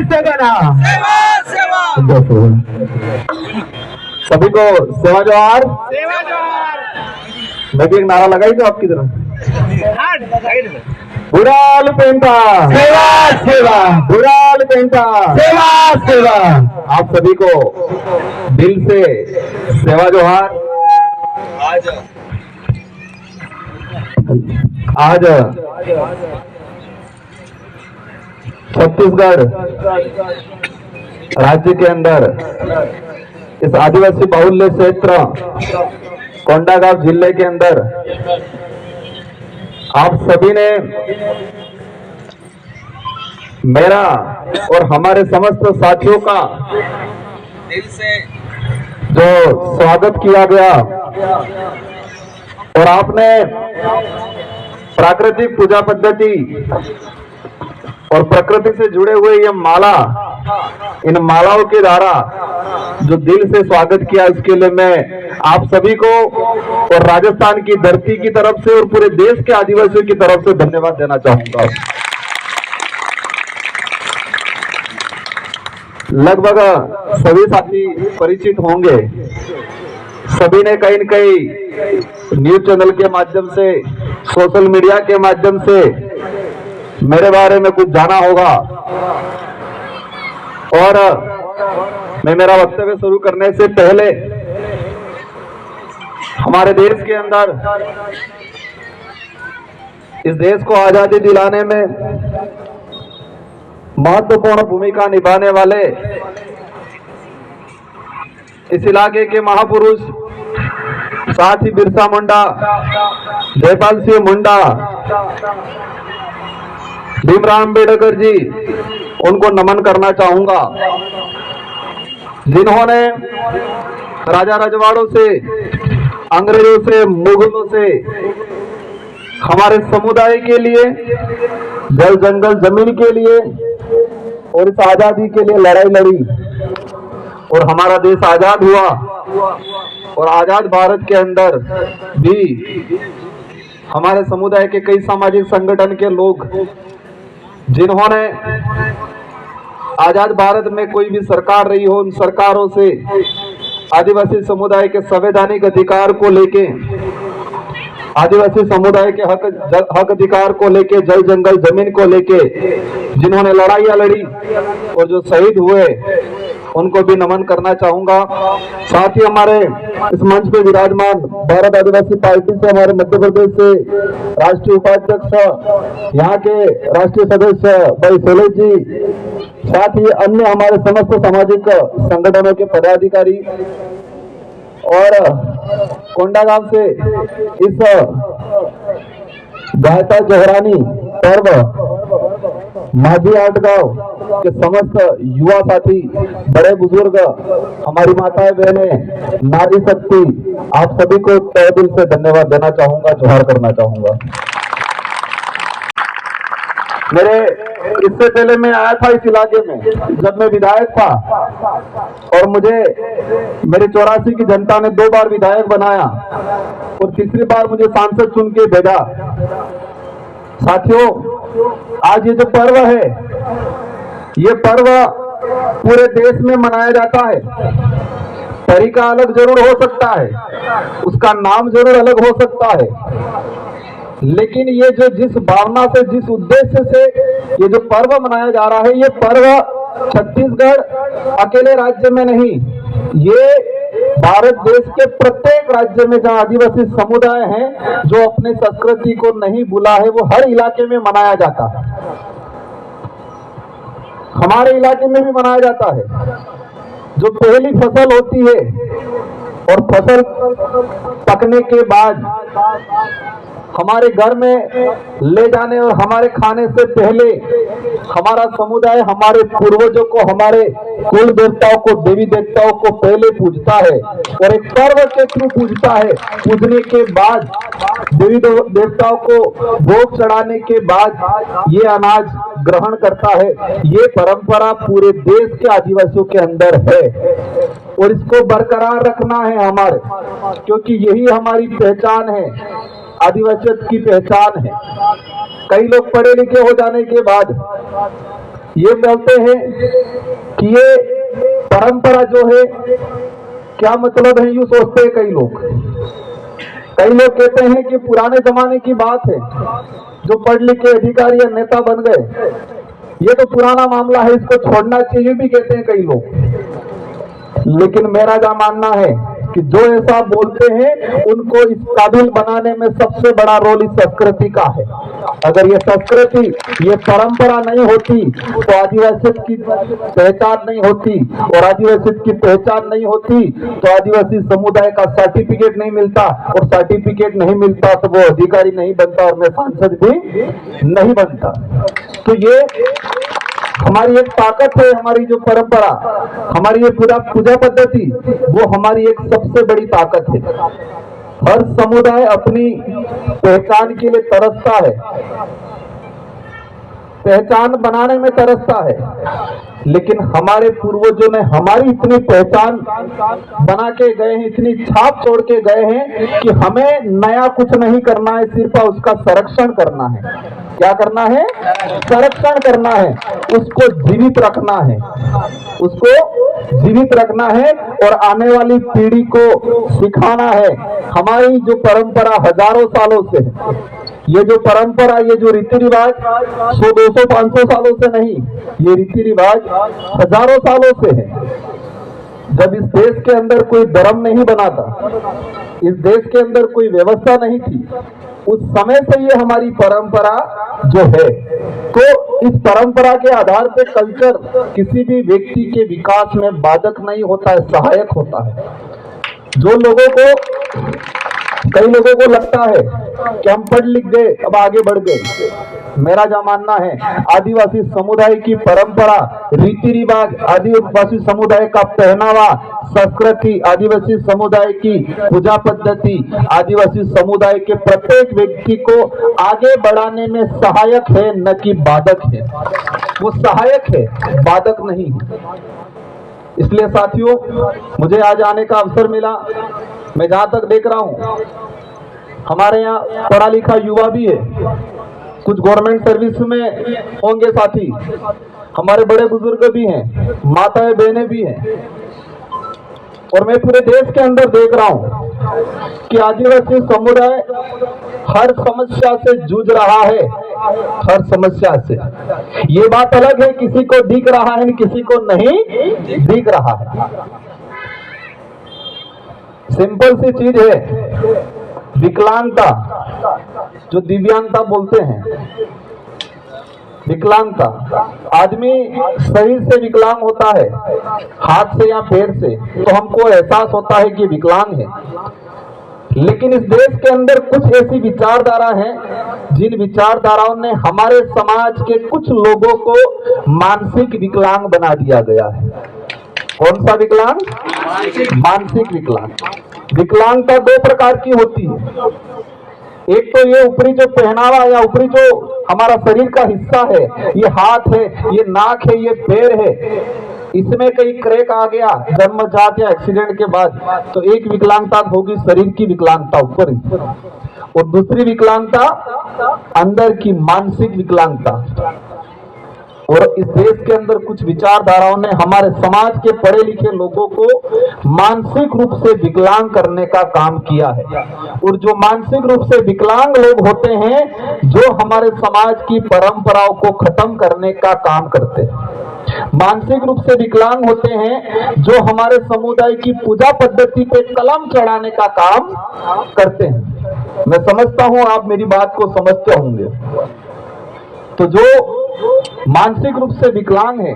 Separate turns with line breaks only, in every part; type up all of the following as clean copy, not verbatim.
से बना।
सभी को सेवा जोहार। मैं भी एक नारा लगाई तो आपकी तरफ, बुराल पेंटा
सेवा सेवा,
बुराल पेंटा
सेवा सेवा।
आप सभी को दिल से सेवा जोहार। आज छत्तीसगढ़ राज्य के अंदर इस आदिवासी बाहुल्य क्षेत्र कोंडागांव जिले के अंदर आप सभी ने मेरा और हमारे समस्त साथियों का दिल से जो स्वागत किया गया और आपने प्राकृतिक पूजा पद्धति और प्रकृति से जुड़े हुए ये माला, इन मालाओं के द्वारा जो दिल से स्वागत किया, इसके लिए मैं आप सभी को और राजस्थान की धरती की तरफ से और पूरे देश के आदिवासियों की तरफ से धन्यवाद देना चाहूंगा। लगभग सभी साथी परिचित होंगे, सभी ने कहीं न कहीं न्यूज चैनल के माध्यम से, सोशल मीडिया के माध्यम से मेरे बारे में कुछ जाना होगा। और मैं मेरा वक्तव्य शुरू करने से पहले हमारे देश के अंदर, इस देश को आजादी दिलाने में महत्वपूर्ण भूमिका निभाने वाले इस इलाके के महापुरुष, साथ ही बिरसा मुंडा, जयपाल सिंह मुंडा, भीमराव अम्बेडकर जी, उनको नमन करना चाहूंगा, जिन्होंने राजा रजवाड़ों से, अंग्रेजों से, मुगलों से हमारे समुदाय के लिए, जल जंगल जमीन के लिए और इस आजादी के लिए लड़ाई लड़ी और हमारा देश आजाद हुआ। और आजाद भारत के अंदर भी हमारे समुदाय के कई सामाजिक संगठन के लोग, जिन्होंने आजाद भारत में कोई भी सरकार रही हो, उन सरकारों से आदिवासी समुदाय के संवैधानिक अधिकार को लेके, आदिवासी समुदाय के हक अधिकार को लेके, जल जंगल जमीन को लेके जिन्होंने लड़ाइयां लड़ी और जो शहीद हुए, उनको भी नमन करना चाहूंगा। साथ ही हमारे इस मंच पे विराजमान भारत आदिवासी पार्टी से, हमारे मध्य प्रदेश से राष्ट्रीय उपाध्यक्ष, यहाँ के राष्ट्रीय सदस्य भाई सोले जी, साथ ही अन्य हमारे समस्त सामाजिक संगठनों के पदाधिकारी और कोंडागांव से इस गायता जोहरानी पर्व माझी आटगांव के समस्त युवा साथी, बड़े बुजुर्ग, हमारी माताएं बहनें, नारी शक्ति, आप सभी को तहे दिल से धन्यवाद देना चाहूंगा, जोहार करना चाहूंगा। मेरे इससे पहले मैं आया था इस इलाके में जब मैं विधायक था, और मुझे मेरे 84 की जनता ने 2 बार विधायक बनाया और तीसरी बार मुझे सांसद चुन के भेजा। साथियों, आज ये जो पर्व है, ये पर्व पूरे देश में मनाया जाता है। तरीका अलग जरूर हो सकता है, उसका नाम जरूर अलग हो सकता है, लेकिन ये जो जिस भावना से, जिस उद्देश्य से ये जो पर्व मनाया जा रहा है, ये पर्व छत्तीसगढ़ अकेले राज्य में नहीं, ये भारत देश के प्रत्येक राज्य में जहां आदिवासी समुदाय हैं, जो अपने संस्कृति को नहीं भूला है, वो हर इलाके में मनाया जाता है। हमारे इलाके में भी मनाया जाता है। जो पहली फसल होती है और फसल पकने के बाद हमारे घर में ले जाने और हमारे खाने से पहले हमारा समुदाय हमारे पूर्वजों को, हमारे कुल देवताओं को, देवी देवताओं को पहले पूजता है और एक पर्व के थ्रू पूजता है। पूजने के बाद देवी देवताओं को भोग चढ़ाने के बाद ये अनाज ग्रहण करता है। ये परंपरा पूरे देश के आदिवासियों के अंदर है और इसको बरकरार रखना है हमारे, क्योंकि यही हमारी पहचान है, आदिवासियत की पहचान है। कई लोग पढ़े लिखे हो जाने के बाद ये बोलते हैं कि ये परंपरा जो है, क्या मतलब है, यूं सोचते हैं कई लोग कहते हैं कि पुराने जमाने की बात है, जो पढ़ लिख के अधिकारी या नेता बन गए, ये तो पुराना मामला है, इसको छोड़ना चाहिए भी कहते हैं कई लोग। लेकिन मेरा क्या मानना है कि जो ऐसा बोलते हैं उनको इस काबिल बनाने में सबसे बड़ा रोल इस संस्कृति का है। अगर ये संस्कृति, ये परंपरा नहीं होती तो आदिवासी की पहचान नहीं होती, और आदिवासी की पहचान नहीं होती तो आदिवासी समुदाय का सर्टिफिकेट नहीं मिलता, और सर्टिफिकेट नहीं मिलता तो वो अधिकारी नहीं बनता, और मैं सांसद भी नहीं बनता। तो ये हमारी एक ताकत है, हमारी जो परंपरा, हमारी ये पूजा पद्धति, वो हमारी एक सबसे बड़ी ताकत है। हर समुदाय अपनी पहचान के लिए तरसता है, पहचान बनाने में तरसता है, लेकिन हमारे पूर्वजों ने हमारी इतनी पहचान बना के गए हैं, इतनी छाप छोड़ के गए हैं कि हमें नया कुछ नहीं करना है, सिर्फ उसका संरक्षण करना है। क्या करना है? संरक्षण करना है, उसको जीवित रखना है, उसको जीवित रखना है और आने वाली पीढ़ी को सिखाना है। हमारी जो परंपरा हजारों सालों से है, ये जो परंपरा, ये जो रीति रिवाज 100, 200, 500 सालों से नहीं, ये रीति रिवाज हजारों सालों से है। जब इस देश के अंदर कोई धर्म नहीं बना था, इस देश के अंदर कोई व्यवस्था नहीं थी, उस समय से ये हमारी परंपरा जो है, तो इस परंपरा के आधार पे कल्चर किसी भी व्यक्ति के विकास में बाधक नहीं होता है, सहायक होता है। जो लोगों को, कई लोगों को लगता है कि हम पढ़ लिख गए अब आगे बढ़ गए, मेरा जो मानना है, आदिवासी समुदाय की परंपरा, रीति रिवाज, आदिवासी समुदाय का पहनावा, संस्कृति, आदिवासी समुदाय की पूजा पद्धति, आदिवासी समुदाय के प्रत्येक व्यक्ति को आगे बढ़ाने में सहायक है, न कि बाधक है। वो सहायक है, बाधक नहीं है। इसलिए साथियों, मुझे आज आने का अवसर मिला। मैं जहां तक देख रहा हूं, हमारे यहाँ पढ़ा लिखा युवा भी है, कुछ गवर्नमेंट सर्विस में होंगे साथी, हमारे बड़े बुजुर्ग भी हैं, माताएं बहनें भी हैं, और मैं पूरे देश के अंदर देख रहा हूं कि आदिवासी समुदाय हर समस्या से जूझ रहा है, हर समस्या से। ये बात अलग है, किसी को दिख रहा है, किसी को नहीं दिख रहा है। सिंपल सी चीज है, विकलांगता, जो दिव्यांगता बोलते हैं, विकलांगता, आदमी शरीर से विकलांग होता है, हाथ से या पैर से, तो हमको एहसास होता है कि विकलांग है। लेकिन इस देश के अंदर कुछ ऐसी विचारधारा हैं, जिन विचारधाराओं ने हमारे समाज के कुछ लोगों को मानसिक विकलांग बना दिया गया है। कौन सा विकलांग? मानसिक विकलांग। विकलांगता दो प्रकार की होती है। एक तो ये ऊपरी जो पहनावा या ऊपरी जो हमारा शरीर का हिस्सा है, ये हाथ है, ये नाक है, ये पैर है, इसमें कहीं क्रैक आ गया जन्मजात या एक्सीडेंट के बाद, तो एक विकलांगता होगी शरीर की विकलांगता ऊपर, और दूसरी विकलांगता अंदर की मानसिक विकलांगता। और इस देश के अंदर कुछ विचारधाराओं ने हमारे समाज के पढ़े लिखे लोगों को मानसिक रूप से विकलांग करने का काम किया है। और जो मानसिक रूप से विकलांग लोग होते हैं, जो हमारे समाज की परंपराओं को खत्म करने का काम करते हैं, मानसिक रूप से विकलांग होते हैं, जो हमारे समुदाय की पूजा पद्धति पे कलम चढ़ाने का काम करते हैं। मैं समझता हूं आप मेरी बात को समझते होंगे। तो जो मानसिक रूप से विकलांग है,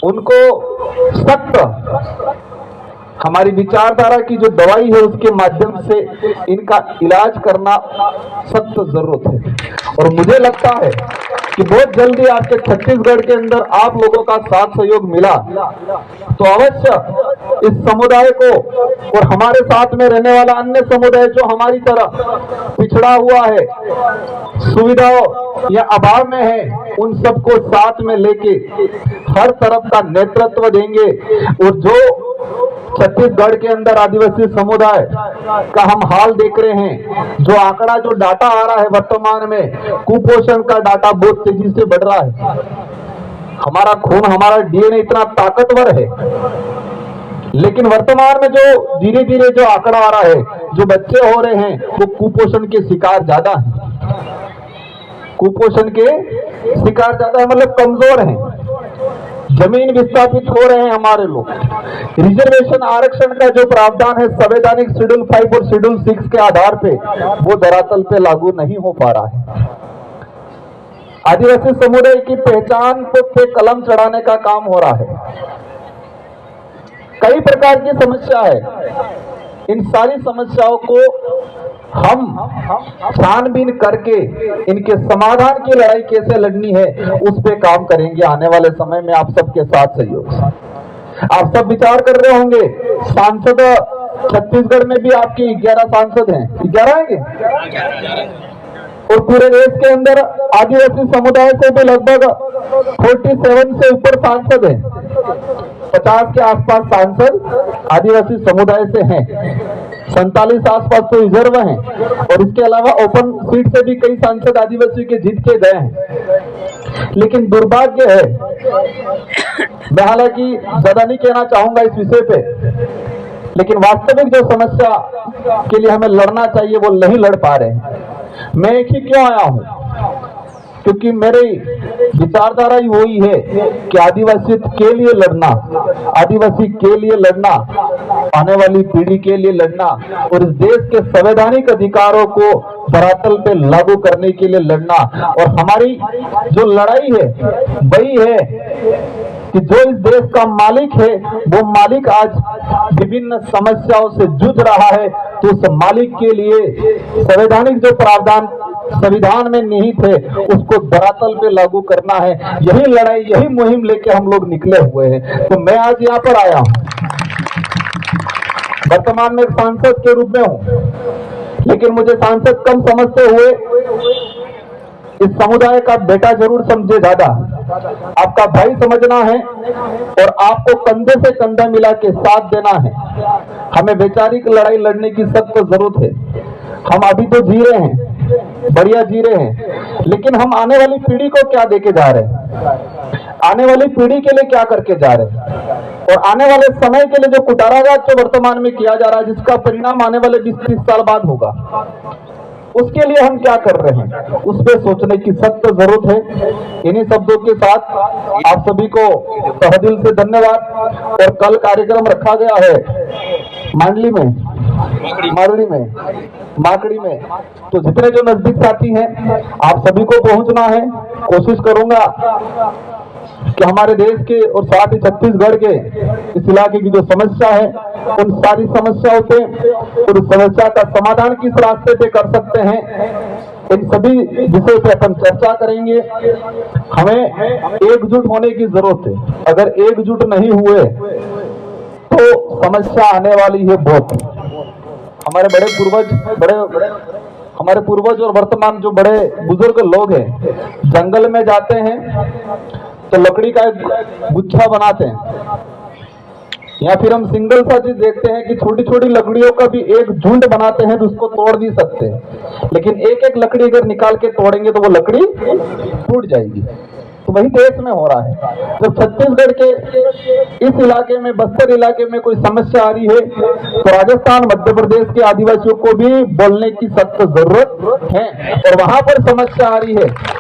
उनको सख्त हमारी विचारधारा की जो दवाई है उसके माध्यम से इनका इलाज करना सख्त जरूरत है। और मुझे लगता है कि बहुत जल्दी आपके छत्तीसगढ़ के अंदर आप लोगों का साथ सहयोग मिला तो अवश्य इस समुदाय को और हमारे साथ में रहने वाला अन्य समुदाय जो हमारी तरह पिछड़ा हुआ है, सुविधाओं या अभाव में है, उन सबको साथ में लेके हर तरफ का नेतृत्व देंगे। और जो छत्तीसगढ़ के अंदर आदिवासी समुदाय का हम हाल देख रहे हैं। जो आंकड़ा, जो डाटा आ रहा है वर्तमान में, कुपोषण का डाटा बहुत तेजी से बढ़ रहा है। हमारा खून, हमारा डीएनए इतना ताकतवर है, लेकिन वर्तमान में जो धीरे धीरे जो आंकड़ा आ रहा है, जो बच्चे हो रहे हैं वो कुपोषण के शिकार ज्यादा हैं। कुपोषण के शिकार ज्यादा है मतलब कमजोर हैं, जमीन विस्थापित हो रहे हैं हमारे लोग। रिजर्वेशन आरक्षण का जो प्रावधान है संवैधानिक शेड्यूल 5 और शेड्यूल 6 के आधार पे, वो धरातल पे लागू नहीं हो पा रहा है। आदिवासी समुदाय की पहचान पे कलम चढ़ाने का काम हो रहा है। कई प्रकार की समस्या है, इन सारी समस्याओं को हम छानबीन करके इनके समाधान की लड़ाई कैसे लड़नी है उस पे काम करेंगे आने वाले समय में आप सबके साथ सहयोग से। आप सब विचार कर रहे होंगे, सांसद छत्तीसगढ़ में भी आपके 11 सांसद हैं, 11 हैं और पूरे देश के अंदर आदिवासी समुदाय से भी लगभग 47 से ऊपर सांसद हैं। 50 के आसपास सांसद आदिवासी समुदाय से हैं, 47 आसपास तो रिजर्व हैं और इसके अलावा ओपन सीट से भी कई सांसद आदिवासी के जीत के गए हैं। लेकिन दुर्भाग्य है, मैं हालांकि ज्यादा नहीं कहना चाहूंगा इस विषय पे, लेकिन वास्तविक जो समस्या के लिए हमें लड़ना चाहिए वो नहीं लड़ पा रहे हैं। मैं एक ही क्यों आया हूं, क्योंकि मेरी विचारधारा ही वही है कि आदिवासी के लिए लड़ना, आदिवासी के लिए लड़ना, आने वाली पीढ़ी के लिए लड़ना और इस देश के संवैधानिक अधिकारों को धरातल पे लागू करने के लिए लड़ना। और हमारी जो लड़ाई है वही है कि जो इस देश का मालिक है वो मालिक आज विभिन्न समस्याओं से जूझ रहा है, तो उस मालिक के लिए संवैधानिक जो प्रावधान संविधान में निहित है उसको धरातल पे लागू करना है। यही लड़ाई, यही मुहिम लेके हम लोग निकले हुए हैं। तो मैं आज यहाँ पर आया हूँ, वर्तमान में एक सांसद के रूप में हूँ, लेकिन मुझे सांसद कम समझते हुए इस समुदाय का बेटा जरूर समझे ज्यादा, आपका भाई समझना है और आपको कंधे से कंधा मिला के साथ देना है। हमें वैचारिक लड़ाई लड़ने की सख्त जरूरत है। हम अभी तो जी रहे हैं, बढ़िया जी रहे हैं, लेकिन हम आने वाली पीढ़ी को क्या देके जा रहे हैं, आने वाली पीढ़ी के लिए क्या करके जा रहे हैं, और आने वाले समय के लिए जो कुटाराघात जो वर्तमान में किया जा रहा है जिसका परिणाम आने वाले 20-30 साल बाद होगा, उसके लिए हम क्या कर रहे हैं, उस पर सोचने की सख्त जरूरत है। इन्हीं शब्दों के साथ आप सभी को तहे दिल से धन्यवाद। और कल कार्यक्रम रखा गया है मांडली में, माकड़ी में, तो जितने जो नजदीक साथी हैं आप सभी को पहुंचना है। कोशिश करूंगा कि हमारे देश के और साथ ही छत्तीसगढ़ के इस इलाके की जो समस्या है उन सारी समस्याओं पे और उस समस्या का समाधान किस रास्ते पे कर सकते हैं, इन सभी विषय पे अपन चर्चा करेंगे। हमें एकजुट होने की जरूरत है। अगर एकजुट नहीं हुए तो समस्या आने वाली है बहुत। हमारे हमारे पूर्वज और वर्तमान जो बड़े बुजुर्ग लोग हैं, जंगल में जाते हैं तो लकड़ी का एक गुच्छा बनाते हैं, या फिर हम सिंगल सा चीज देखते हैं कि छोटी छोटी लकड़ियों का भी एक झुंड बनाते हैं तो उसको तोड़ नहीं सकते, लेकिन एक एक लकड़ी अगर निकाल के तोड़ेंगे तो वो लकड़ी टूट जाएगी। तो वही देश में हो रहा है। जब छत्तीसगढ़ के इस इलाके में, बस्तर इलाके में कोई समस्या आ रही है तो राजस्थान, मध्य प्रदेश के आदिवासियों को भी बोलने की सख्त जरूरत है। और वहां पर समस्या आ रही है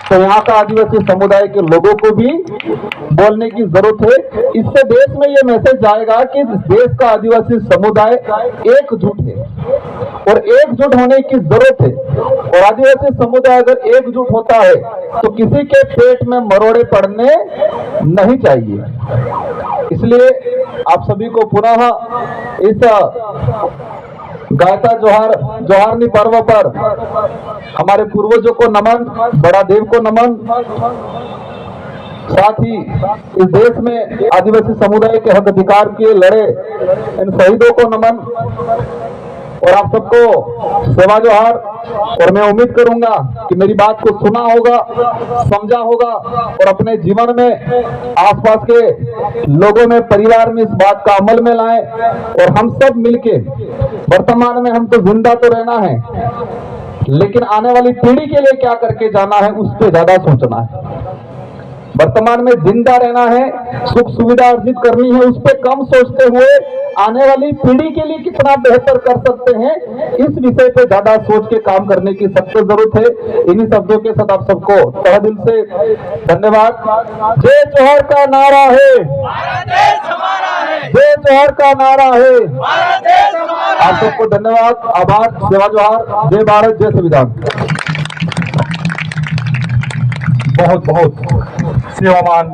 तो यहाँ का आदिवासी समुदाय के लोगों को भी बोलने की जरूरत है। इससे देश में ये मैसेज जाएगा कि देश का आदिवासी समुदाय एकजुट है और एकजुट होने की जरूरत है। और आदिवासी समुदाय अगर एकजुट होता है तो किसी के पेट में मरोड़े पड़ने नहीं चाहिए। इसलिए आप सभी को पुनः इस गायता जोहारनी पर्व पर हमारे पूर्वजों को नमन, बड़ा देव को नमन, साथ ही इस देश में आदिवासी समुदाय के हक अधिकार के लड़े इन शहीदों को नमन। और आप सबको सेवा जोहार। और मैं उम्मीद करूंगा कि मेरी बात को सुना होगा, समझा होगा और अपने जीवन में आसपास के लोगों में, परिवार में इस बात का अमल में लाएं और हम सब मिलके, वर्तमान में हम तो जिंदा तो रहना है, लेकिन आने वाली पीढ़ी के लिए क्या करके जाना है उस पर ज्यादा सोचना है। वर्तमान में जिंदा रहना है, सुख सुविधा अर्जित करनी है, उस पर कम सोचते हुए आने वाली पीढ़ी के लिए कितना बेहतर कर सकते हैं, इस विषय पे ज्यादा सोच के काम करने की सख्त जरूरत है। इन्हीं शब्दों के साथ आप सबको तहे दिल से धन्यवाद। जय जोहर का नारा है, जय जोहर का नारा है। आप सबको धन्यवाद, आभार, सेवा जोहार। जय भारत, जय संविधान।
बहुत बहुत सेवावान